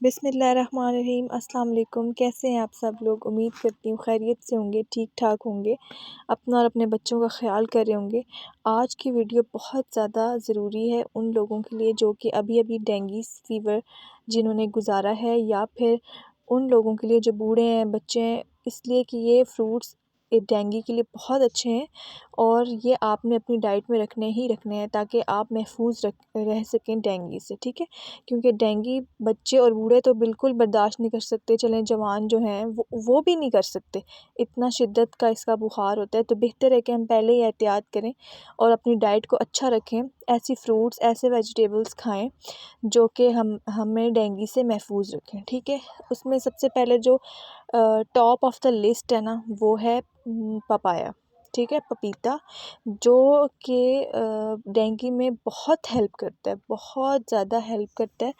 बिस्मिल्लाहिर्रहमानिर्रहीम। अस्सलाम वालेकुम। कैसे हैं आप सब लोग? उम्मीद करती हूँ खैरियत से होंगे, ठीक ठाक होंगे, अपना और अपने बच्चों का ख्याल कर रहे होंगे। आज की वीडियो बहुत ज़्यादा ज़रूरी है उन लोगों के लिए जो कि अभी अभी डेंगू फ़ीवर जिन्होंने गुजारा है, या फिर उन लोगों के लिए जो बूढ़े हैं, बच्चे हैं, इसलिए कि ये फ्रूट्स डेंगू के लिए बहुत अच्छे हैं और ये आपने अपनी डाइट में रखने ही रखने हैं ताकि आप महफूज रह सकें डेंगू से। ठीक है, क्योंकि डेंगू बच्चे और बूढ़े तो बिल्कुल बर्दाश्त नहीं कर सकते, चलें जवान जो हैं वो भी नहीं कर सकते, इतना शिद्दत का इसका बुखार होता है। तो बेहतर है कि हम पहले ही एहतियात करें और अपनी डाइट को अच्छा रखें, ऐसी फ्रूट्स ऐसे वेजिटेबल्स खाएं जो कि हमें डेंगू से महफूज रखें। ठीक है, उसमें सबसे पहले जो टॉप ऑफ द लिस्ट है ना, वो है पपाया। ठीक है, पपीता, जो कि डेंगू में बहुत हेल्प करता है, बहुत ज़्यादा हेल्प करता है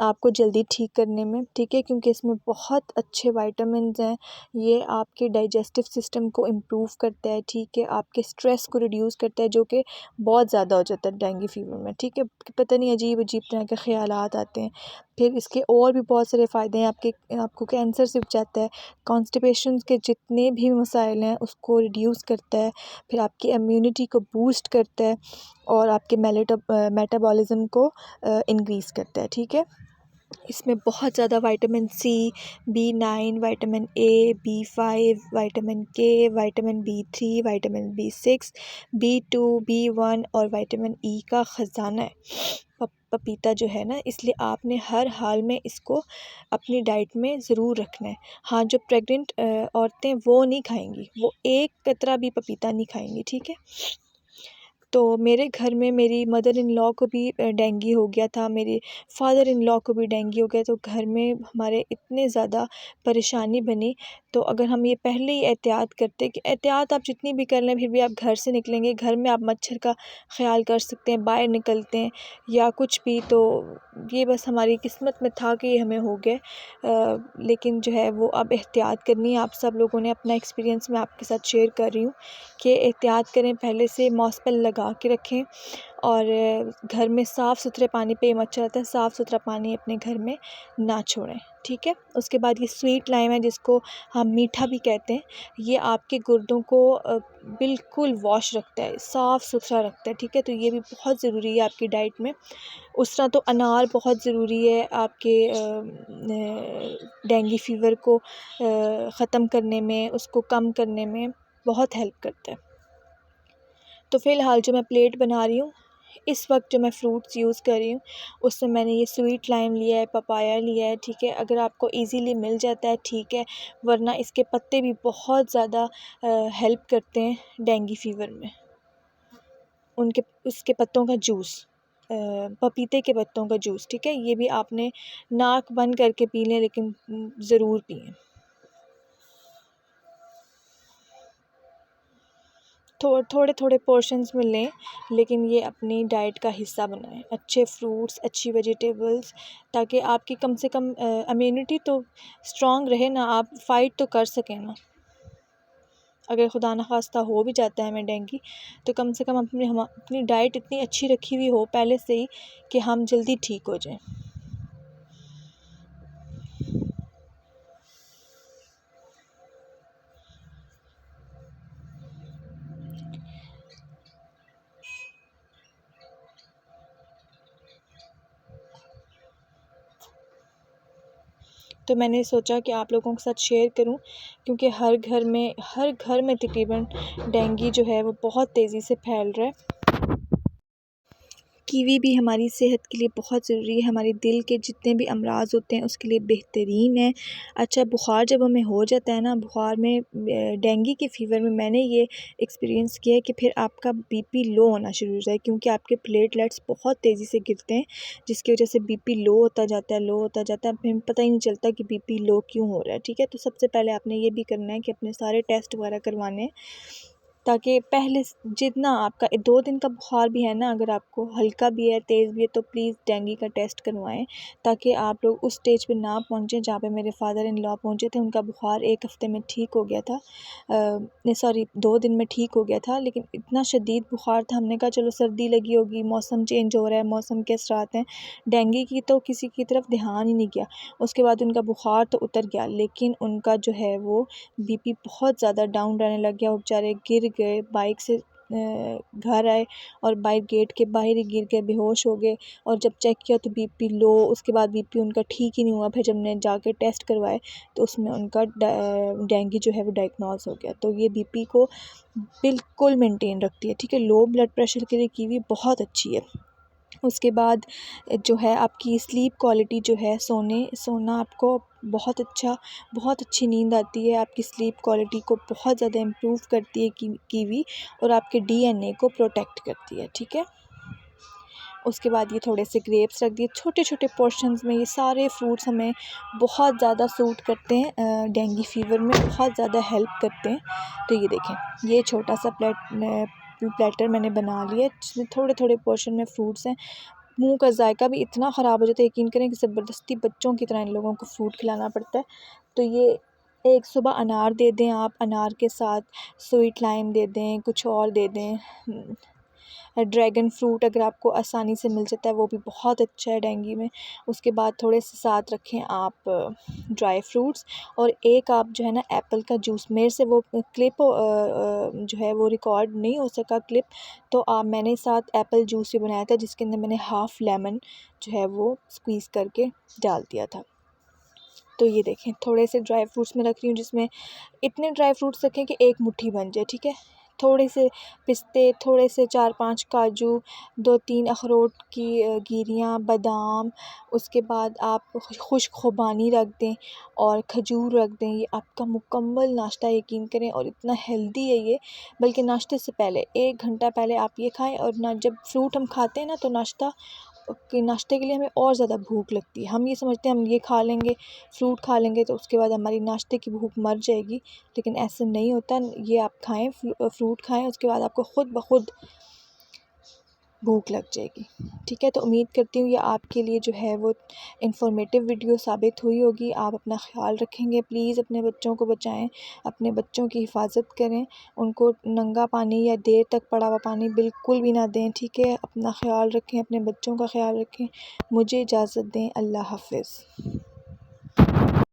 आपको जल्दी ठीक करने में। ठीक है, क्योंकि इसमें बहुत अच्छे विटामिन्स हैं, ये आपके डाइजेस्टिव सिस्टम को इम्प्रूव करता है। ठीक है, आपके स्ट्रेस को रिड्यूस करता है जो कि बहुत ज़्यादा हो जाता है डेंगू फीवर में। ठीक है, पता नहीं अजीब अजीब तरह के ख्यालात आते हैं। फिर इसके और भी बहुत सारे फ़ायदे हैं, आपको कैंसर से बचाता है, कॉन्स्टिपेशन के जितने भी मसाइल हैं उसको रिड्यूस करता है, फिर आपकी इम्यूनिटी को बूस्ट करता है और आपके मेटाबॉलिज्म को इंक्रीज़ करता है। ठीक है, इसमें बहुत ज़्यादा vitamin C, B9, vitamin A, B5, vitamin K, vitamin B3, vitamin B6, B2, B1 और विटामिन ई का ख़जाना है पपीता जो है ना, इसलिए आपने हर हाल में इसको अपनी डाइट में ज़रूर रखना है। हाँ, जो प्रेग्नेंट औरतें वो नहीं खाएंगी, वो एक कतरा भी पपीता नहीं खाएंगी। ठीक है, तो मेरे घर में मेरी मदर इन लॉ को भी डेंगू हो गया था, मेरे फादर इन लॉ को भी डेंगू हो गया, तो घर में हमारे इतने ज़्यादा परेशानी बनी। तो अगर हम ये पहले ही एहतियात करते, कि एहतियात आप जितनी भी कर लें फिर भी आप घर से निकलेंगे, घर में आप मच्छर का ख़्याल कर सकते हैं, बाहर निकलते हैं या कुछ भी, तो ये बस हमारी किस्मत में था कि ये हमें हो गए। लेकिन जो है वो अब एहतियात करनी है। आप सब लोगों ने अपना एक्सपीरियंस मैं आपके साथ शेयर कर रही हूँ कि एहतियात करें, पहले से मॉस्पल लगा के रखें और घर में साफ़ सुथरे पानी पे मच्छर आता है, साफ़ सुथरा पानी अपने घर में ना छोड़ें। ठीक है, उसके बाद ये स्वीट लाइम है जिसको हम मीठा भी कहते हैं, ये आपके गुर्दों को बिल्कुल वॉश रखता है, साफ़ सुथरा रखता है। ठीक है, तो ये भी बहुत ज़रूरी है आपकी डाइट में। उस तरह तो अनार बहुत ज़रूरी है आपके डेंगू फ़ीवर को ख़त्म करने में, उसको कम करने में बहुत हेल्प करता है। तो फ़िलहाल जो मैं प्लेट बना रही हूँ, इस वक्त जो मैं फ्रूट्स यूज़ कर रही हूँ उसमें मैंने ये स्वीट लाइम लिया है, पपाया लिया है। ठीक है, अगर आपको इजीली मिल जाता है ठीक है, वरना इसके पत्ते भी बहुत ज़्यादा हेल्प करते हैं डेंगू फ़ीवर में। उसके पत्तों का जूस, पपीते के पत्तों का जूस। ठीक है, ये भी आपने नाक बंद करके पी लें, लेकिन ज़रूर पिएं। थोड़े थोड़े पोर्शंस में लें, लेकिन ये अपनी डाइट का हिस्सा बनाएं। अच्छे फ्रूट्स, अच्छी वेजिटेबल्स, ताकि आपकी कम से कम इम्यूनिटी तो स्ट्रॉन्ग रहे ना, आप फ़ाइट तो कर सकें ना। अगर खुदा न खास्ता हो भी जाता है हमें डेंगू, तो कम से कम हम अपनी डाइट इतनी अच्छी रखी हुई हो पहले से ही कि हम जल्दी ठीक हो जाएं। तो मैंने सोचा कि आप लोगों के साथ शेयर करूं, क्योंकि हर घर में तकरीबन डेंगू जो है वो बहुत तेज़ी से फैल रहा है। कीवी भी हमारी सेहत के लिए बहुत ज़रूरी है, हमारे दिल के जितने भी अमराज़ होते हैं उसके लिए बेहतरीन है। अच्छा, बुख़ार जब हमें हो जाता है ना, बुख़ार में डेंगू के फ़ीवर में मैंने ये एक्सपीरियंस किया है कि फिर आपका बीपी लो होना शुरू हो जाए, क्योंकि आपके प्लेटलेट्स बहुत तेज़ी से गिरते हैं, जिसकी वजह से बीपी लो होता जाता है, लो होता जाता है, फिर पता ही नहीं चलता कि बीपी लो क्यों हो रहा है। ठीक है, तो सबसे पहले आपने ये भी करना है कि अपने सारे टेस्ट वगैरह करवाने हैं ताकि पहले जितना आपका 2 दिन का बुखार भी है ना, अगर आपको हल्का भी है तेज़ भी है तो प्लीज़ डेंगू का टेस्ट करवाएं, ताकि आप लोग उस स्टेज पे ना पहुँचें जहाँ पे मेरे फादर इन लॉ पहुँचे थे। उनका बुखार 1 हफ़्ते में ठीक हो गया था, नहीं सॉरी 2 दिन में ठीक हो गया था, लेकिन इतना शदीद बुखार था, हमने कहा चलो सर्दी लगी होगी, मौसम चेंज हो रहा है, मौसम के असरात हैं, डेंगू की तो किसी की तरफ ध्यान ही नहीं गया। उसके बाद उनका बुखार तो उतर गया, लेकिन उनका जो है वो बीपी बहुत ज़्यादा डाउन रहने लग गया। वो बेचारे गिर गए, बाइक से घर आए और बाइक गेट के बाहर ही गिर गए, बेहोश हो गए। और जब चेक किया तो बीपी लो, उसके बाद बीपी उनका ठीक ही नहीं हुआ। फिर जब हमने जाके टेस्ट करवाए तो उसमें उनका डेंगू जो है वो डायग्नोज हो गया। तो ये बीपी को बिल्कुल मेंटेन रखती है, ठीक है। लो ब्लड प्रेशर के लिए कीवी बहुत अच्छी है। उसके बाद जो है आपकी स्लीप क्वालिटी जो है, सोना आपको बहुत अच्छी नींद आती है, आपकी स्लीप क्वालिटी को बहुत ज़्यादा इम्प्रूव करती है कीवी, और आपके डीएनए को प्रोटेक्ट करती है, ठीक है। उसके बाद ये थोड़े से ग्रेप्स रख दिए छोटे छोटे पोर्शंस में। ये सारे फ्रूट्स हमें बहुत ज़्यादा सूट करते हैं, डेंगू फ़ीवर में बहुत ज़्यादा हेल्प करते हैं। तो ये देखें, ये छोटा सा प्लेटर मैंने बना लिया, जिसमें थोड़े थोड़े पोर्शन में फ्रूट्स हैं। मुंह का जायका भी इतना ख़राब हो जाता है, यकीन करें कि ज़बरदस्ती बच्चों की तरह इन लोगों को फ्रूट खिलाना पड़ता है। तो ये एक सुबह अनार दे दें आप, अनार के साथ स्वीट लाइम दे दें, कुछ और दे दें। ड्रैगन फ्रूट अगर आपको आसानी से मिल जाता है वो भी बहुत अच्छा है डेंगू में। उसके बाद थोड़े से साथ रखें आप ड्राई फ्रूट्स, और एक आप जो है ना एप्पल का जूस। मेरे से वो क्लिप जो है वो रिकॉर्ड नहीं हो सका क्लिप, तो मैंने साथ एप्पल जूस भी बनाया था, जिसके अंदर मैंने हाफ़ लेमन जो है वो स्क्वीज़ करके डाल दिया था। तो ये देखें, थोड़े से ड्राई फ्रूट्स में रख रही हूँ, जिसमें इतने ड्राई फ्रूट्स रखें कि एक मुट्ठी बन जाए, ठीक है। थोड़े से पिस्ते, थोड़े से 4-5 काजू, 2-3 अखरोट की गिरियाँ, बादाम। उसके बाद आप खुश्क खुबानी रख दें और खजूर रख दें। ये आपका मुकम्मल नाश्ता, यकीन करें, और इतना हेल्दी है ये। बल्कि नाश्ते से पहले 1 घंटा पहले आप ये खाएं, और ना जब फ्रूट हम खाते हैं ना तो नाश्ते के लिए हमें और ज़्यादा भूख लगती है। हम ये समझते हैं हम ये खा लेंगे, फ्रूट खा लेंगे तो उसके बाद हमारी नाश्ते की भूख मर जाएगी, लेकिन ऐसे नहीं होता। ये आप खाएं, फ्रूट खाएं, उसके बाद आपको ख़ुद ब खुद भूख लग जाएगी, ठीक है। तो उम्मीद करती हूँ ये आपके लिए जो है वो इन्फॉर्मेटिव वीडियो साबित हुई होगी। आप अपना ख्याल रखेंगे, प्लीज़ अपने बच्चों को बचाएं, अपने बच्चों की हिफाजत करें, उनको नंगा पानी या देर तक पड़ा हुआ पानी बिल्कुल भी ना दें, ठीक है। अपना ख्याल रखें, अपने बच्चों का ख्याल रखें। मुझे इजाज़त दें, अल्लाह हाफ़िज़।